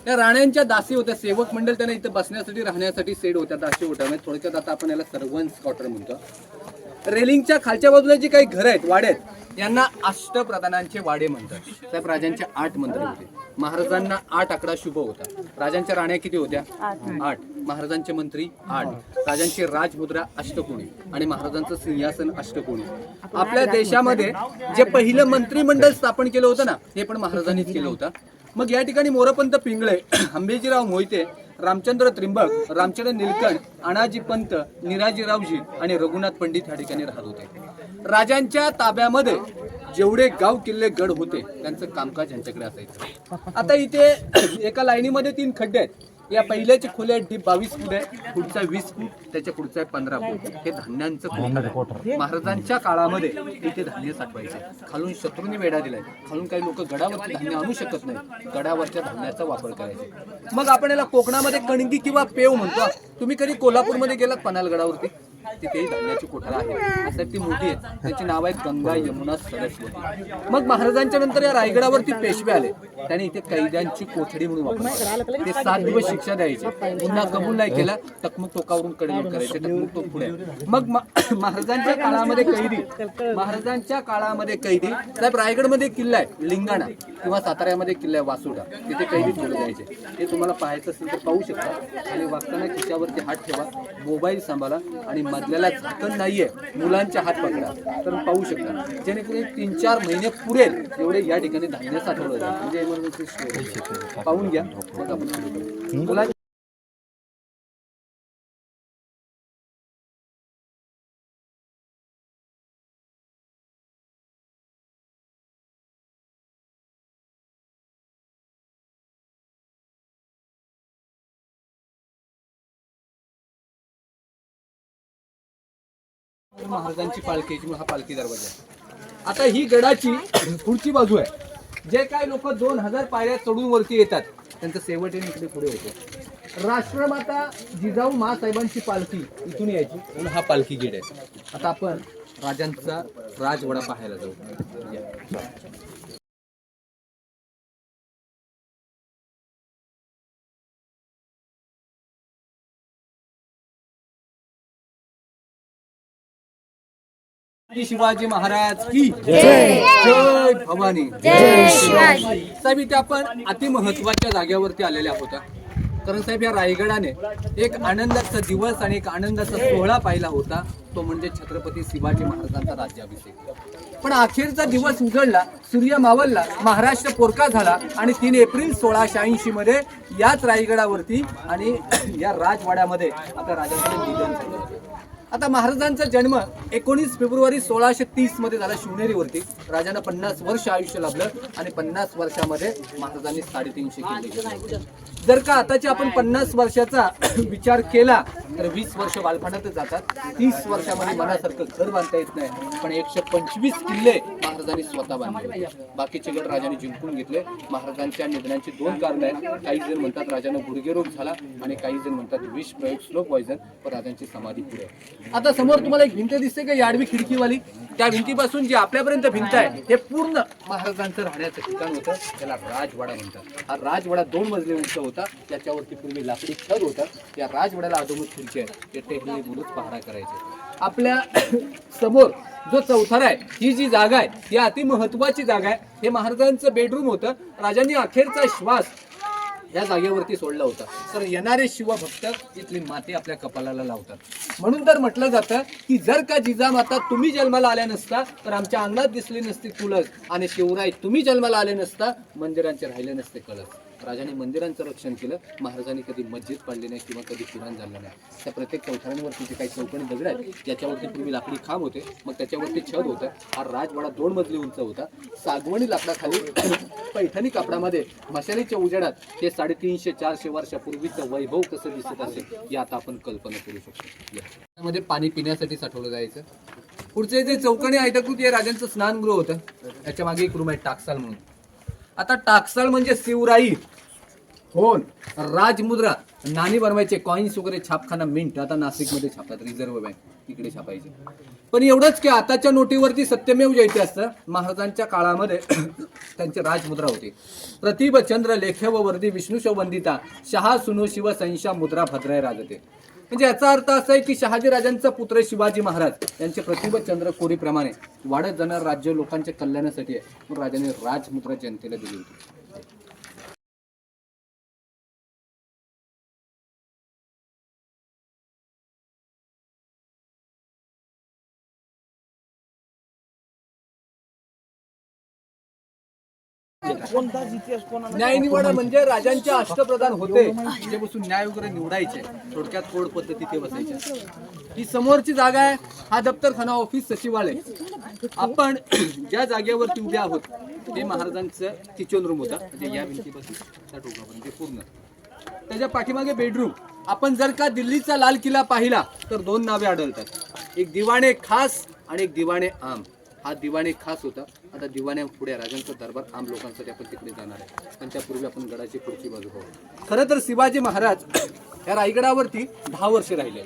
त्या राण्यांच्या दासी होत्या, सेवक मंडळ त्यांना इथं बसण्यासाठी राहण्यासाठी सेट होत्या, दासी होत्या. म्हणजे थोडक्यात आता आपण याला सर्वंट्स क्वार्टर म्हणतो. रेलिंगच्या खालच्या बाजूला जी काही घर आहेत, वाडे आहेत, यांना अष्टप्रधानांचे वाडे म्हणतात. साहेब राजांचे 8 मंत्री होते. महाराजांना 8 आकडा शुभ होता. राजांच्या राण्या किती होत्या? 8. महाराजांचे मंत्री 8. राजांची राजमुद्रा अष्टकोनी आणि महाराजांचं सिंहासन अष्टकोनी. आपल्या देशामध्ये जे पहिलं मंत्रिमंडळ स्थापन केलं होतं ना, हे पण महाराजांनीच केलं होतं. मग या ठिकाणी मोरपंत पिंगळे, अंबेजीराव मोहिते, रामचंद्र त्रिंबक, रामचंद्र निलकंठ, अनाजी पंत, निराजीरावजी आणि रघुनाथ पंडित या ठिकाणी राहत होते. राजांच्या ताब्यामध्ये जेवढे गाव किल्ले गड होते त्यांचं कामकाज यांच्याकडे असायचं. आता इथे एका लाईनीमध्ये 3 खड्डे आहेत. या पहिल्याचे खोले डीप 22 फूट आहे, पुढचा 20 फूट, त्याच्या पुढचा 15 फूट. हे धान्यांचं कोठार आहे. महाराजांच्या काळामध्ये इथे धान्य साठवायचे. खालून शत्रूंनी वेढा दिलाय, खालून काही लोक गडावरती धान्य आणू शकत नाही, गडावरच्या धान्याचा वापर करायचे. मग आपण याला कोकणामध्ये कणगी किंवा पेव म्हणतो. तुम्ही कधी कोल्हापूरमध्ये गेलात पन्हाळगडावरती, तिथेही धान्याची कोठार आहे. असं ती मोठी आहे, त्याची नाव आहे गंगा यमुना सरस्वती. मग महाराजांच्या नंतर या रायगडावरती पेशवे आले. त्याने इथे कैद्यांची कोठडी म्हणून वापरली. ते 7 दिवस शिक्षा द्यायची. पुन्हा कबूल नाही केला टकमक टोकावरून कडेलोट करायचे, टकमक टोक पुढे. मग महाराजांच्या काळामध्ये कैदी साहेब रायगडमध्ये किल्ला आहे लिंगाणा किंवा साताऱ्यामध्ये किल्ला आहे वासुडा, तिथे कैदी ठेवले जायचे. ते तुम्हाला पाहायचं असेल तर पाहू शकता. आणि वागताना खिशावरती हात ठेवा, मोबाईल सांभाळा आणि मधल्याला झाकण नाहीये, मुलांचे हात पकडा तर पाहू शकता. जेणेकरून 3-4 महिने पुरेल एवढे या ठिकाणी धान्य साठवलं जाईल. म्हणजे इमर्जन्सी स्टोरेज पाहून घ्या. मग आपण महाराजांची पालखी, हा पालखी दरवाजा आहे. आता ही गडाची पुढची बाजू आहे. जे काही लोक 2000 पायऱ्या चढून वरती येतात त्यांचं सेवटेने इकडे पुढे होते. राष्ट्रमाता जिजाऊ मासाहेबांची पालखी इथून यायची म्हणून हा पालखी गेट आहे. आता आपण राजांचा राजवाडा पाहायला जाऊ. शिवाजी महाराज की जय. जय भवानी. जय शिवाजी. साहेब इथे आपण अति महत्वाच्या जागेवरती आलेले आहोत. कारण साहेब या रायगडाने एक आनंदाचा दिवस आणि एक आनंदाचा सोहळा पाहिला होता, तो म्हणजे छत्रपती शिवाजी महाराजांचा राज्याभिषेक. पण अखेरचा दिवस उजळला, सूर्य मावळला, महाराष्ट्र पोरका झाला आणि 3 एप्रिल 1686 मध्ये याच रायगडावरती आणि या राजवाड्यामध्ये आता राजांचं निधन झालं. आता महाराजांचा जन्म 19 फेब्रुवारी 1630 मध्ये झाला शिवनेरीवरती. राजांना 50 वर्ष आयुष्य लाभलं आणि 50 वर्षामध्ये महाराजांनी 350 किल्ले घेतले. जर का आताच्या आपण 50 वर्षाचा विचार केला तर 20 वर्ष बालपणातच जातात. 30 वर्षामध्ये मनासारखं घर बांधता येत नाही, पण 125 किल्ले महाराजांनी स्वतः बांधले. बाकीचे गड राजांनी जिंकून घेतले. महाराजांच्या निधनाची 2 कारण आहेत. काही जण म्हणतात राजांना गुडघेरोग झाला आणि काही जण म्हणतात विष प्रयोग स्लो पॉइझन, पण राजांची समाधी पुढे. आता समोर तुम्हाला एक भिंत दिसते का, याडवी खिडकीवाली? त्या भिंतीपासून जी आपल्यापर्यंत भिंत आहे हे पूर्ण महाराजांचं राहण्याचं ठिकाण होतं. त्याला राजवाडा म्हणतात. हा राजवाडा 2 मजली उंच होता. त्याच्यावरती पूर्वी लाकडी छत होतं. या राजवाड्याला अधोमुख खिडकी आहे. ते टेकली बुरुज पहारा करायचे. आपल्या समोर जो चौथरा आहे, ही जी जागा आहे ही अति महत्वाची जागा आहे. हे महाराजांचं बेडरूम होतं. राजांनी अखेरचा श्वास या जागेवरती सोडला होता. तर येणारे शिवभक्त इथली माती आपल्या कपालाला लावतात. म्हणून तर म्हटलं जातं की जर का जिजामाता तुम्ही जन्माला आल्या नसता तर आमच्या अंगणात दिसली नसती तुळस, आणि शिवराय तुम्ही जन्माला आले नसता मंदिरांचे राहिले नसते कळस. राजाने मंदिरांचं रक्षण केलं. महाराजांनी कधी मस्जिद पाडली नाही किंवा कधी पुराण झालं नाही. त्या प्रत्येक चौथऱ्यांवरती जे काही चौकणी दगड आहेत याच्यावरती पूर्वी लाकडी खांब होते, मग त्याच्यावरती छत होतं. हा राजवाडा 2 मजली उंच होता. सागवणी लाकडाखाली पैठणी कापडामध्ये मशालीच्या उजेडात हे 350-400 वर्षापूर्वीचं वैभव कसं दिसत असेल या आता आपण कल्पना करू शकतो. यामध्ये पाणी पिण्यासाठी साठवलं जायचं. पुढचे जे चौकणी आयताकृती हे राजांचं स्नानगृह होतं. त्याच्या मागे एक रूम आहे टाकसाल म्हणून. आता टाकसाळ म्हणजे शिवराई फोन, राजमुद्रा, नाणी बनवायचे, कॉइन्स वगैरे छापखाना, मिंट आता नाशिकमध्ये छापतात, रिझर्व्ह बँक इकडे छापायचे. पण एवढंच की आताच्या नोटीवरती सत्यमेव जयते असतं. महाराजांच्या काळामध्ये त्यांची राजमुद्रा होती. प्रतिभ चंद्र लेख्य व वर्दी विष्णुशव वंदिता शहा सुनो शिव संशा मुद्रा भद्राय राजते. म्हणजे याचा अर्थ असा आहे की शहाजी राजांचा पुत्र शिवाजी महाराज यांचे प्रतिभ चंद्र कोरीप्रमाणे वाढत जाणार राज्य लोकांच्या कल्याणासाठी आहे. म्हणून राजाने राजमुद्रा जनतेला दिली होती. न्यायनिवाडा म्हणजे राजांचे अष्टप्रधान होते जे बसून न्याय वगैरे निवडायचे. थोडक्यात कोड पद्धती ते बसायचे. ही समोरची जागा आहे, हा दप्तरखाना, ऑफिस, सचिवालय. आपण ज्या जागेवरती उभे आहोत ते महाराजांचं किचन रूम होता. म्हणजे या भिंतीपासून त्या टोकापर्यंत पूर्ण. त्याच्या पाठीमागे बेडरूम. आपण जर का दिल्लीचा लाल किल्ला पाहिला तर दोन नावे आढळतात, एक दिवाणे खास आणि एक दिवाणे आम. हा दिवाणे खास होता. आता दिवाण्या पुढे राजांचा दरबार आम लोकांसाठी आपण तिकडे जाणार आहे. पण त्यापूर्वी आपण गडाची पुढची बाजू पाहू. खरं तर शिवाजी महाराज या रायगडावरती 10 वर्ष राहिले,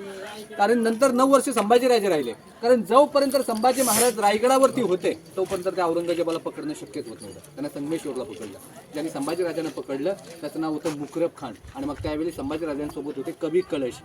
कारण नंतर 9 वर्ष संभाजीराजे राहिले. कारण जोपर्यंत संभाजी महाराज रायगडावरती होते तोपर्यंत त्या औरंगजेबाला पकडणं शक्यच होत नव्हतं. त्यांना संगमेश्वरला पकडलं. ज्यांनी संभाजीराजांना पकडलं त्याचं नाव होतं मुकरब खान. आणि मग त्यावेळी संभाजीराजांसोबत होते कवी कलश.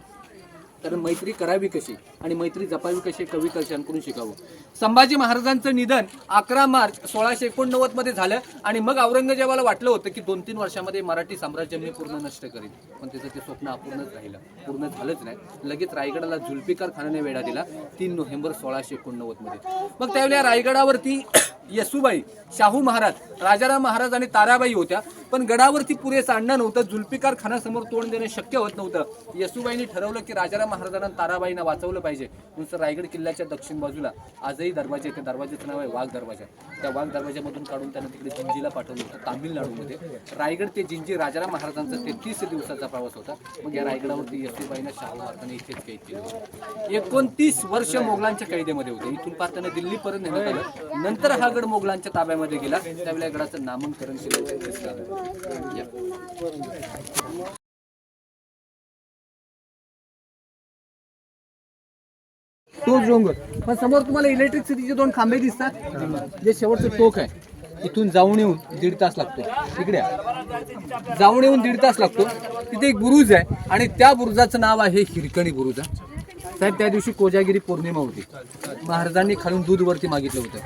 कारण मैत्री करावी कशी आणि मैत्री जपावी कशी कवी कलशांकडून शिकावं. संभाजी महाराजांचं निधन 11 मार्च 1689 मध्ये झालं. आणि मग औरंगजेबाला वाटलं होतं की 2-3 वर्षामध्ये मराठी साम्राज्य मी पूर्ण नष्ट करेन. पण त्याचं ते स्वप्न अपूर्णच राहिलं, पूर्ण झालंच नाही. लगेच रायगडाला जुल्फिकार खानाने वेढा दिला 3 नोव्हेंबर 1689 मध्ये. मग त्यावेळी रायगडावरती येसुबाई, शाहू महाराज, राजाराम महाराज आणि ताराबाई होत्या. पण गडावरती पुरेसं अन्न नव्हतं. जुल्फिकार खानासमोर तोंड देणं शक्य होत नव्हतं. येसुबाईंनी ठरवलं की राजाराम महाराजांना ताराबाईंना वाचवलं पाहिजे. म्हणून रायगड किल्ल्याच्या दक्षिण बाजूला आजही दरवाजे, त्या दरवाजाचं नाव आहे वाघ दरवाजा. त्या वाघ दरवाजामधून काढून त्यांना तिकडे जिंजीला पाठवलं होतं, तामिळनाडूमध्ये. रायगड ते जिंजी राजाराम महाराजांचा 33 दिवसाचा प्रवास होता. मग या रायगडावरती येसुबाईंना शाहू महाराजांनी इथेच कैद केलं होतं. 29 वर्ष मोगलांच्या कैदेमध्ये होते. इथून पार त्यांना दिल्लीपर्यंत नेण्यात आलं. नंतर हा गड मोगलांच्या ताब्यामध्ये गेला. त्यावेळी गडाचं नामकरण केलं. तो डोंगर पण समोर तुम्हाला इलेक्ट्रिसिटीचे 2 खांबे दिसतात. जे शेवटचं टोक आहे, इथून जाऊन येऊन 1.5 तास लागतो. तिकडे जाऊन येऊन 1.5 तास लागतो. तिथे एक बुरुज आहे आणि त्या बुरुजाचं नाव आहे हिरकणी बुरुज. साहेब त्या दिवशी कोजागिरी पौर्णिमा होती. महाराजांनी खालून दूध वरती मागितलं होतं.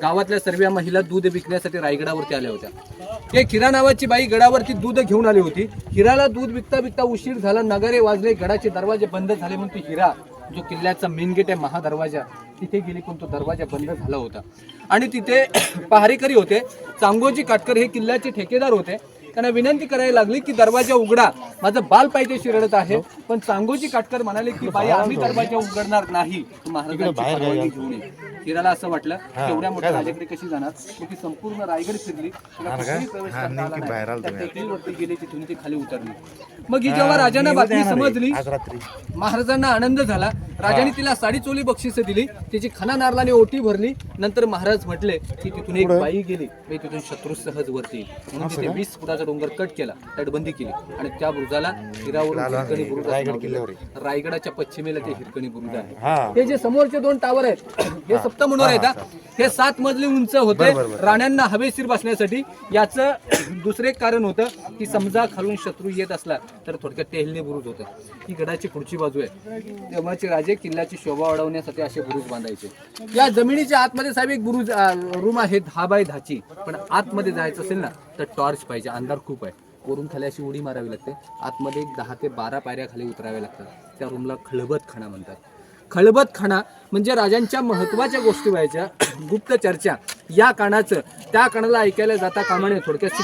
गावातल्या सर्व महिला दूध विकण्यासाठी रायगडावरती आल्या होत्या. एक हिरा नावाची बाई गडावरती दूध घेऊन आली होती. हिराला दूध विकता विकता उशीर झाला, नगारे वाजले, गडाचे दरवाजे बंद झाले. म्हणून ती हिरा जो किल्ल्याचा मेन गेट आहे महादरवाजा तिथे गेली, पण तो दरवाजा बंद झाला होता. आणि तिथे पहारेकरी होते. चांगोजी काटकर हे किल्ल्याचे ठेकेदार होते. त्यांना विनंती करायला लागली की दरवाजा उघडा, माझं बाल पाहिजे रडत आहे. पण चांगोजी काटकर म्हणाले की बाई आम्ही दरवाजा उघडणार नाही, महाराजांची परवानगी घेऊन ये. हिराला असं वाटलं एवढ्या मोठ्या राजाकडे कशी जाणार. ती संपूर्ण रायगड फिरली, टेकडीवरती गेली, तिथून ती खाली उतरली. मग ही जेव्हा राजांना बातमी समजली, महाराजांना आनंद झाला. राजाने तिला साडी चोली बक्षिस दिली, तिची खना नारळाने ओटी भरली. नंतर महाराज म्हटले की तिथून एक बाई गेली, तिथून शत्रू सहज वरती. म्हणून तिथे 20 फुटाचा डोंगर कट केला, तटबंदी केली आणि त्या बुरुजाला हिरावरून हिरकणी बुरुज नाव दिलं. रायगडाच्या पश्चिमेला ते हिरकणी बुरुज आहे. हे जे समोरचे 2 टावर आहेत हे सप्तमनोर आहेत. हे 7 मजली उंच होते राण्यांना हवेशीर बसण्यासाठी. याचं दुसरे कारण होतं की समजा खालून शत्रू येत असला तर थोडक्यात टेहळणी बुरुज होतं. ही गडाची पुढची बाजू आहे. तेव्हाचे राजे किल्ल्याची शोभा वाढवण्यासाठी असे बुरुज बांधायचे. या जमिनीच्या आतमध्ये साहेब एक बुरुज रूम आहे 10 बाय 10 ची. पण आतमध्ये जायचं असेल ना तर टॉर्च पाहिजे, अंधार खूप आहे. वरून खाली अशी उडी मारावी लागते. आतमध्ये एक 10 ते 12 पायऱ्या खाली उतराव्या लागतात. त्या रूमला खळबत खाना म्हणतात. खळबत खाना म्हणजे राजांच्या महत्वाच्या गोष्टी व्हायच्या, गुप्त चर्चा या कानाचं त्या कानाला ऐकायला जाता कामा नये. थोडक्यात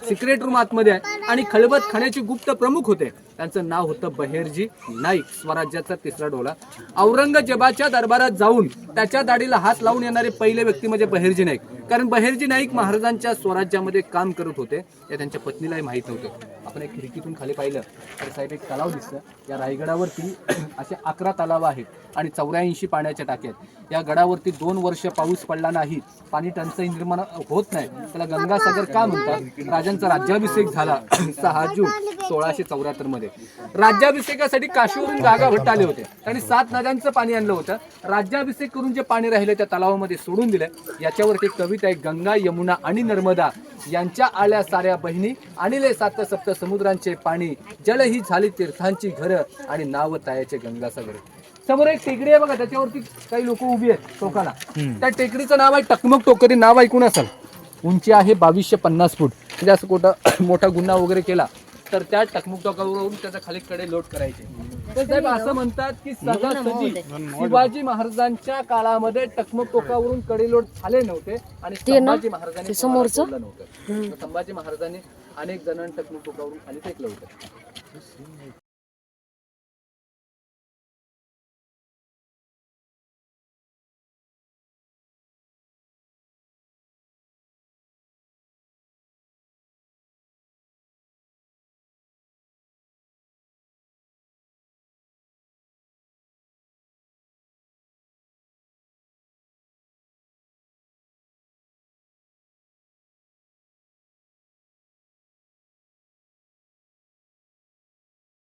सिक्रेट रूम आतमध्ये आहे. आणि खळबत खाण्याचे गुप्त प्रमुख होते. त्यांचं नाव होतं बहेरजी नाईक, स्वराज्याचा 3रा डोला. औरंगजेबाच्या दरबारात जाऊन त्याच्या दाढीला हात लावून येणारे पहिले व्यक्ती म्हणजे बहेरजी नाईक. कारण बहेरजी नाईक महाराजांच्या स्वराज्यामध्ये काम करत होते. हे त्यांच्या पत्नीलाही माहीत नव्हतं. आपण एक खिडकीतून खाली पाहिलं तर साहेब एक तलाव दिसतं. या रायगडावरती असे 11 तलाव आहेत आणि 84 पाण्याच्या टाक्या आहेत. या गडावरती 2 वर्ष पाऊस पडला नाही, पाणी टंचाई निर्माण होत नाही. त्याला गंगासागर का म्हणतात. राजांचा राज्याभिषेक झाला 6 जून 1674 मध्ये राज्याभिषेकासाठी काशीवरून गागा भट्ट आले होते. त्यांनी 7 नद्यांचं पाणी आणलं होतं. राज्याभिषेक करून जे पाणी राहिले त्या तलावामध्ये सोडून दिले. याच्यावरती कविता आहे, गंगा यमुना आणि नर्मदा यांच्या आल्या साऱ्या बहिणी, आणले 7 सप्त समुद्रांचे पाणी, जल ही झाली तीर्थांची घरं आणि नाव तायाचे गंगासागर. समोर एक टेकडी आहे बघा, त्याच्यावरती काही लोक उभी आहेत टोकाला. त्या टेकडीचं नाव आहे टकमक टोकरी. नाव ऐकून असाल. उंची आहे 2250 फूट. म्हणजे असं मोठा गुन्हा वगैरे केला तर त्या टकमक टोकावरून त्याच्या खाली कडे लोट करायचे. तर साहेब असं म्हणतात की सहजासहजी शिवाजी महाराजांच्या काळामध्ये टकमक टोकावरून कडे लोट झाले नव्हते आणि संभाजी महाराजांनी सोडलं नव्हतं. संभाजी महाराजांनी अनेक जणांना टकमक टोकावरून खाली फेकलं होतं.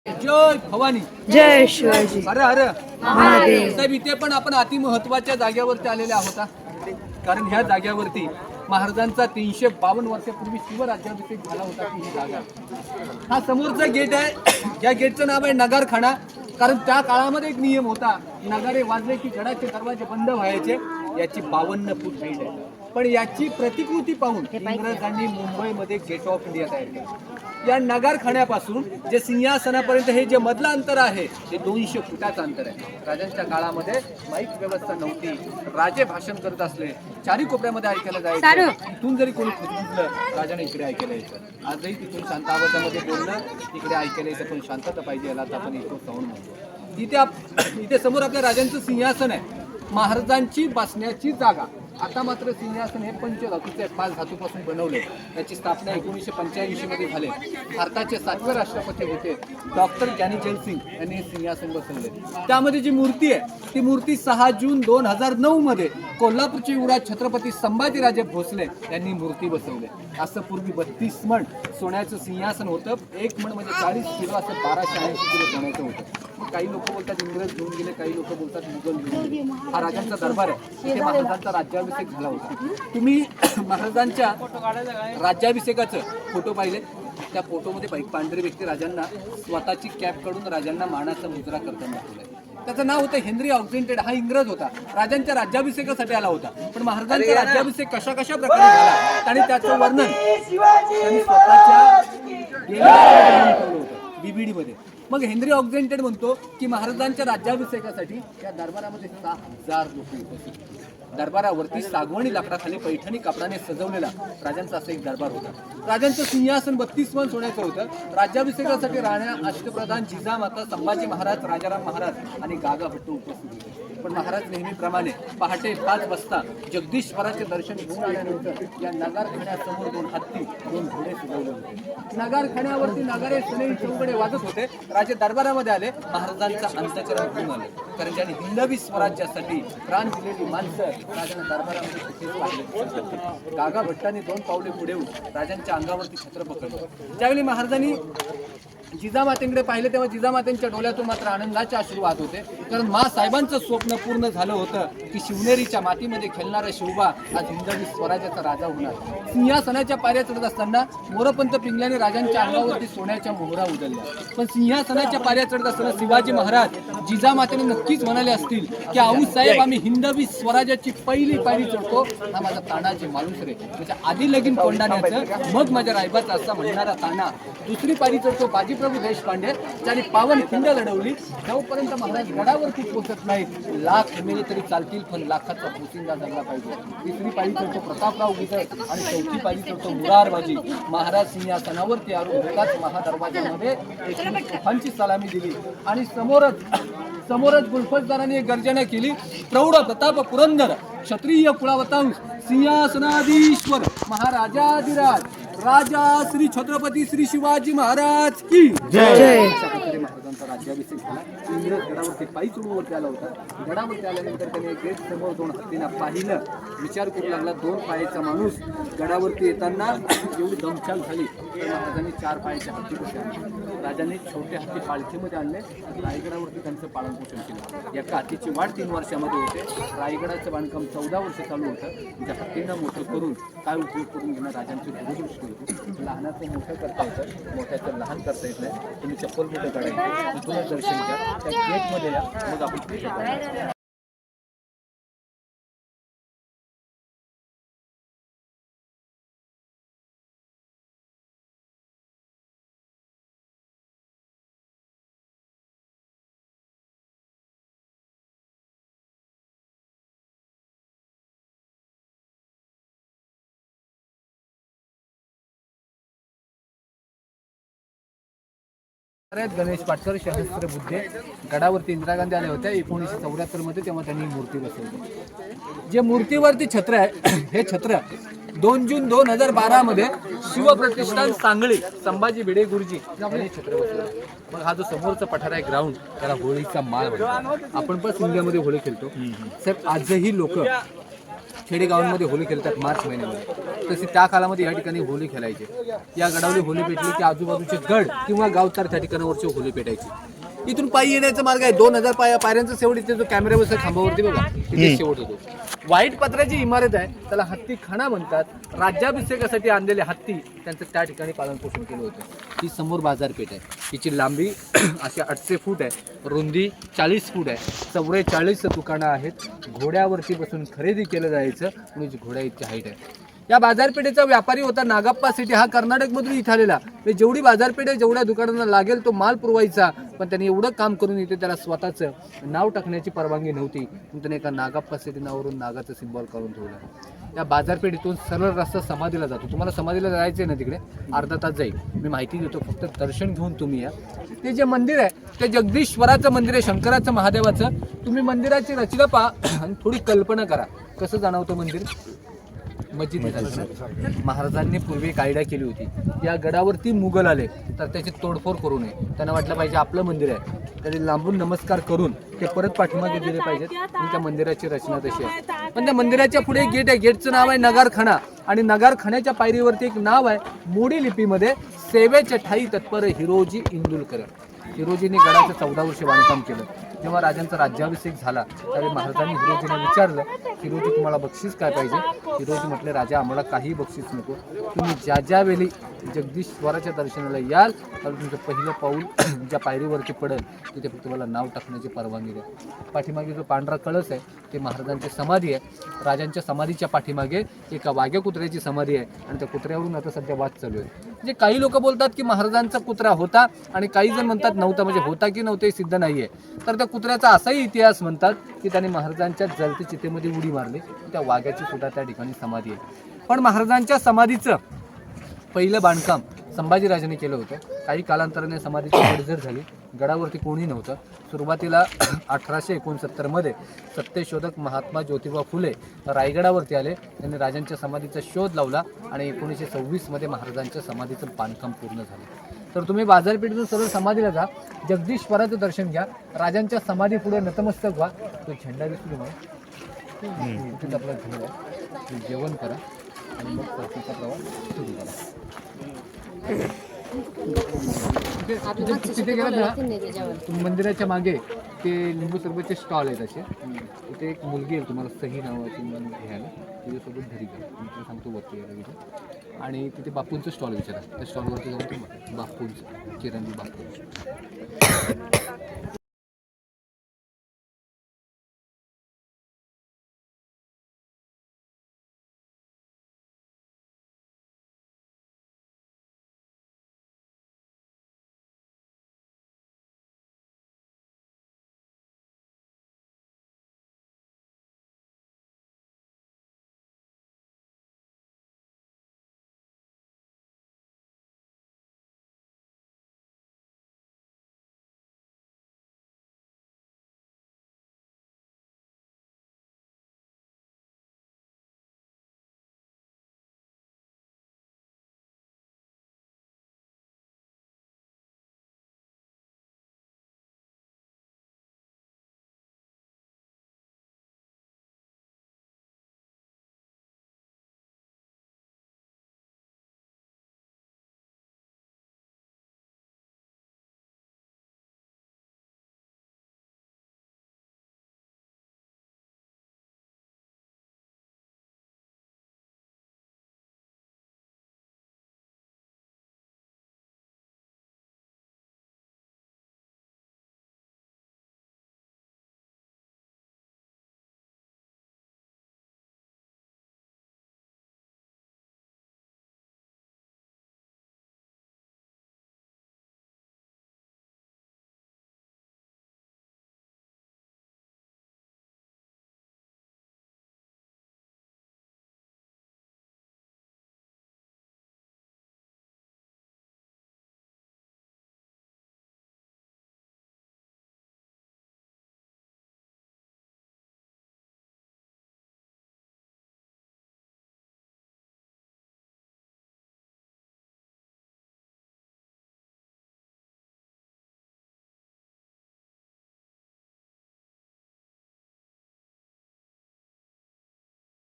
जय भवानी, जय शिवाजी हर हर महादेव. साहेब इथे पण आपण अति महत्वाच्या जागेवरती आलेले आहोत. कारण ह्या जागेवरती महाराजांचा 352 वर्षापूर्वी शिवराज्याभिषेक झाला होता. ही जागा, हा समोरचा गेट आहे. या गेटचं नाव आहे नगारखाना. कारण त्या काळामध्ये एक नियम होता, नगारे वाजले की गडाचे दरवाजे बंद व्हायचे. याची 52 फूट हाईट आहे. पण याची प्रतिकृती पाहून इंग्रजांनी मुंबईमध्ये गेट ऑफ इंडिया तयार केलं. या नगारखान्यापासून जे सिंहासनापर्यंत हे जे मधलं अंतर आहे ते 200 फुटाचं अंतर आहे. राजांच्या काळामध्ये माईक व्यवस्था नव्हती. राजे भाषण करत असले, चारी कोपऱ्यामध्ये ऐकायला जायचं. इथून जरी कोणी खुदबुजलं राजाने इकडे ऐकायला यायचं. आजही तिथून शांत आवाजामध्ये बोलणं, इकडे ऐकायला यायचं. पण शांतता पाहिजे याला आपण इथं साऊंड म्हणतो. इथे समोर आपल्या राजांचं सिंहासन आहे, महाराजांची बसण्याची जागा. आता मात्र सिंहासन हे पंचधातूचे आहे, 5 धातूपासून बनवले. त्याची स्थापना 1985 मध्ये झाली. भारताचे 7वे राष्ट्रपती होते डॉक्टर ज्ञानी जैल सिंग यांनी हे सिंहासन बसवले. त्यामध्ये जी मूर्ती आहे ती मूर्ती 6 जून 2009 मध्ये कोल्हापूरचे युवराज छत्रपती संभाजीराजे भोसले यांनी मूर्ती बसवले. असं पूर्वी 32 मण सोन्याचं सिंहासन होतं. 1 मण म्हणजे 40 किलो, असं 1280 किलो सोन्याचं होतं. काही लोक बोलतात इंग्रज घेऊन गेले, काही लोक बोलतात मुघल घेऊन गेले. हा राजांचा दरबार आहे. इथे महाराजांचा राज्याभिषेक झाला होता. तुम्ही महाराजांच्या राज्याभिषेकाचं फोटो पाहिले. त्या फोटोमध्ये पांढरी व्यक्ती राजांना स्वतःची कॅप काढून राजांना मानाचा मुजरा करताना दाखवलाय. त्याचं नाव होतं हेनरी ऑक्झेंटेड. हा इंग्रज होता, राजांच्या राज्याभिषेकासाठी आला होता. पण महाराजांचा राज्याभिषेक कशा कशा प्रकारे झाला आणि त्याचं वर्णन त्यांनी स्वतःच्या ठेवलं होतं बीबीडी मध्ये. मग हेनरी ऑक्झेंटेड म्हणतो की महाराजांच्या राज्याभिषेकासाठी या दरबारामध्ये 6000 लोक उपस्थित. दरबारावरती सागवणी लाकडाखाली पैठणी कापडाने सजवलेला राजांचा असा एक दरबार होता. राजांचं सिंहासन 32 मण सोन्याचं होतं. राज्याभिषेकासाठी राण्या, अष्टप्रधान, जिजामाता, संभाजी महाराज, राजाराम महाराज आणि गागा भट्ट उपस्थित होते. पण महाराज नेहमीप्रमाणे पहाटे 5 वाजता जगदीश्वराचे दर्शन घेऊन आल्यानंतर या नगारखान्यासमोर 2 हत्ती, 2 घोडे सजवले होते. नगारखान्यावरती नगारे, सनई, चौकडे वाजत होते. राजे दरबारामध्ये आले. महाराजांचा अंतःकरण घेऊन आले. कारण ज्यांनी हिंदवी स्वराज्यासाठी प्राण दिलेली माणसं राजांना दरबारामध्ये कुठेच पाहिले. गागा भट्टाने 2 पावले पुढे येऊन राजांच्या अंगावरती छत्र पकडलं. ज्यावेळी महाराजांनी जिजामातेकडे पाहिले तेव्हा जिजामातेंच्या डोळ्यातून मात्र आनंदाचे अश्रू वाहत होते. कारण मा साहेबांचं स्वप्न पूर्ण झालं होतं की शिवनेरीच्या मातीमध्ये खेळणारा शिवबा आज हिंदवी स्वराज्याचा राजा होणार. सिंहासनाच्या पायऱ्या चढत असताना मोरपंत पिंगल्याने राजांच्या अंगावरती सोन्याच्या मोहरा उधळल्या. पण सिंहासनाच्या पायऱ्या चढत असताना शिवाजी महाराज जिजामातेने नक्कीच म्हणाले असतील की आऊसाहेब, आम्ही हिंदवी स्वराज्याची पहिली पायरी चढतो. हा माझा तानाचे माणूस रे, म्हणजे आधी लगीन कोंडाण्याचं मग माझ्या रायबाचा असा म्हणणारा ताना. दुसरी पायरी चढतो बाजीप्रभू देशपांडे, ज्यांनी पावन खिंड लढवली. जोपर्यंत महाराज गडावरती पोहोचत नाहीत, लाख मेले तरी चालतील, पण लाखाचा पोशिंदा जगला पाहिजे. तिसरी पायरी चढतो प्रतापराव गुजर आणि चौथी पायरी चढतो मुरारबाजी. महाराज सिंहासनावरती आरूढ होताच महादरवाजामध्ये 21 तोफांची सलामी दिली आणि समोरच गुलफजदारांनी एक गर्जना केली. प्रौढ प्रताप पुरंदर क्षत्रिय कुळावतांश सिंहासनाधीश्वर महाराजाधिराज राजा श्री छत्रपती श्री शिवाजी महाराज की जय. महाराजांचा राज्याभिषेक झाला. इंग्रज गडावरती पायी चढूवरती आला होता. गडावरती आल्यानंतर त्याने गेट समोर 2 हत्तींना पाहिलं. विचार करू लागला, 2 पायाचा माणूस गडावरती येताना एवढी दमछाक झाली तर महाराजांनी 4 पायाच्या हत्ती कसे आणले. राजांनी छोटे हत्ती पालखीमध्ये आणले. रायगडावरती त्यांचं पालनपोषण केलं. एका हत्तीची वाढ 3 वर्षामध्ये होते. रायगडाचं बांधकाम 14 वर्ष चालू होतं. त्या हत्तींना मोठं करून काय उपयोग करून घेणं राजांची दूरदृष्टी होती. लहानाचं मोठं करता येतं, मोठ्याचं लहान करता येत नाही. तुम्ही चप्पल मोठं काढायचं, इथूनच दर्शन घ्या, त्या गेटमध्ये या, मग आपण पूजा करूया. गणेश पाटकर सहस्त्र बुद्धे गडावरती इंदिरा गांधी आल्या होत्या 1974 मध्ये, तेव्हा त्यांनी मूर्ती बसवली. जे मूर्तीवरती छत्र आहे हे छत्र 2 जून 2012 मध्ये शिवप्रतिष्ठान सांगली संभाजी भिडे गुरुजी यांनी छत्र बसवलं. मग हा जो समोरचा पठार आहे ग्राउंड, त्याला होळीचा माळ म्हणतात. आपण पण सिंध्यामध्ये होळी खेळतो साहेब. आजही लोक खेडेगावांमध्ये होळी खेळतात मार्च महिन्यामध्ये. तसे त्या काळामध्ये या ठिकाणी होळी खेळायचे. या गडावली होळी पेटली की आजूबाजूचे गड किंवा गावतार त्या ठिकाणावरची होळी पेटायची. इथून पायी येण्याचा मार्ग आहे. 2000 पायऱ्यांचा शेवट इथे जो कॅमेरा बसला खांबावरती बघा, तिथे शेवट होतो. व्हाईट पत्र्याची इमारत आहे, त्याला हत्ती खाना म्हणतात. राज्याभिषेकासाठी आणलेले हत्ती त्यांचं त्या ठिकाणी पालनपोषण केलं होतं. ही समोर बाजारपेठ आहे. हिची लांबी अशी 800 फूट आहे, रुंदी 40 फूट आहे. 44 दुकानं आहेत. घोड्यावरती बसून खरेदी केलं जायचं म्हणजे घोड्या इतकी हाईट आहे. या बाजारपेठेचा व्यापारी होता नागप्पा सेठी. हा कर्नाटकमधून इथं आलेला. जेवढी बाजारपेठ आहे, जेवढ्या दुकानांना लागेल तो माल पुरवायचा. पण त्यांनी एवढं काम करून इथे त्याला स्वतःचं नाव टाकण्याची परवानगी नव्हती. म्हणून त्याने एका नागप्पा सेठी नावावरून नागाचं सिम्बॉल काढून ठेवलं. या बाजारपेठेतून सरळ रस्ता समाधीला जातो. तुम्हाला समाधीला जायचं आहे ना, तिकडे अर्धा तास जाईल. मी माहिती देतो, फक्त दर्शन घेऊन तुम्ही या. ते जे मंदिर आहे ते जगदीश्वराचं मंदिर आहे, शंकराचं महादेवाचं. तुम्ही मंदिराची रचना पहा आणि थोडी कल्पना करा कसं जाणवतं मंदिर. मस्जिद महाराजांनी पूर्वी एक आयडिया केली होती. या गडावरती मुघल आले तर त्याची तोडफोड करू नये. त्यांना वाटलं पाहिजे आपलं मंदिर आहे, तरी लांबून नमस्कार करून ते परत पाठीमागे गेले पाहिजेत. म्हणून त्या मंदिराची रचना तशी आहे. पण त्या मंदिराच्या पुढे एक गेट आहे. गेटचं नाव आहे नगारखाना. आणि नगारखान्याच्या पायरीवरती एक नाव आहे मोडी लिपीमध्ये, सेवेचे ठाई तत्पर हिरोजी इंदुलकर. हिरोजीने गडाचं 14 वर्ष बांधकाम केलं. जेव्हा राजांचा राज्याभिषेक झाला त्यावेळी महाराजांनी हिरोजीने विचारलं, हिरोजी तुम्हाला बक्षीस काय पाहिजे. हिरोजी म्हटले, राजा आम्हाला काही बक्षीस नको. तुम्ही ज्या ज्या वेळी जगदीश्वराच्या दर्शनाला याल तर तुमचं पहिलं पाऊल ज्या पायरीवरती पडेल तिथे फक्त मला नाव टाकण्याची परवानगी द्या. पाठीमागे जो पांढरा कळस आहे ते महाराजांची समाधी आहे. राजांच्या समाधीच्या पाठीमागे एका वाघ्या कुत्र्याची समाधी आहे आणि त्या कुत्र्यावरून आता सध्या वाद चालू आहे. म्हणजे काही लोक बोलतात की महाराजांचा कुत्रा होता आणि काही जण म्हणतात नव्हता. म्हणजे होता की नव्हते सिद्ध नाहीये. तर त्या कुत्र्याचा असाही इतिहास म्हणतात की त्याने महाराजांच्या जलती चितेमध्ये उडी मारली. त्या वाघ्याची सुद्धा त्या ठिकाणी समाधी आहे. पण महाराजांच्या समाधीचं पहिलं बांधकाम संभाजीराजांनी केलं होतं. काही कालांतराने समाधीची पडझड झाली. गडावरती कोणी नव्हतं. सुरुवातीला 1869 मध्ये सत्यशोधक महात्मा ज्योतिबा फुले रायगडावरती आले. त्यांनी राजांच्या समाधीचा शोध लावला आणि 1926 मध्ये महाराजांच्या समाधीचं बांधकाम पूर्ण झालं. तर तुम्ही बाजारपेठेतून सरळ समाधीला जा, जगदीश्वराचं दर्शन घ्या, राजांच्या समाधी पुढे नतमस्तक व्हा. तो झेंडा दिसतो म्हणून तिथेच आपला घर आहे. जेवण करा आणि मग परतीचा प्रवास सुरू करा. तिथे गेला ना तुम्ही मंदिराच्या मागे ते लिंबू सरबतचे स्टॉल आहेत असे. तिथे एक मुलगी आहे तुम्हाला सही नावाची घ्यायला, तिच्यासोबत घरी घ्या. मी तुला सांगतो वरती यायला तिथे. आणि तिथे बापूंचं स्टॉल विचारा. त्या स्टॉलवरती जाऊन तुम्ही बापूंचं चिरंजी बापू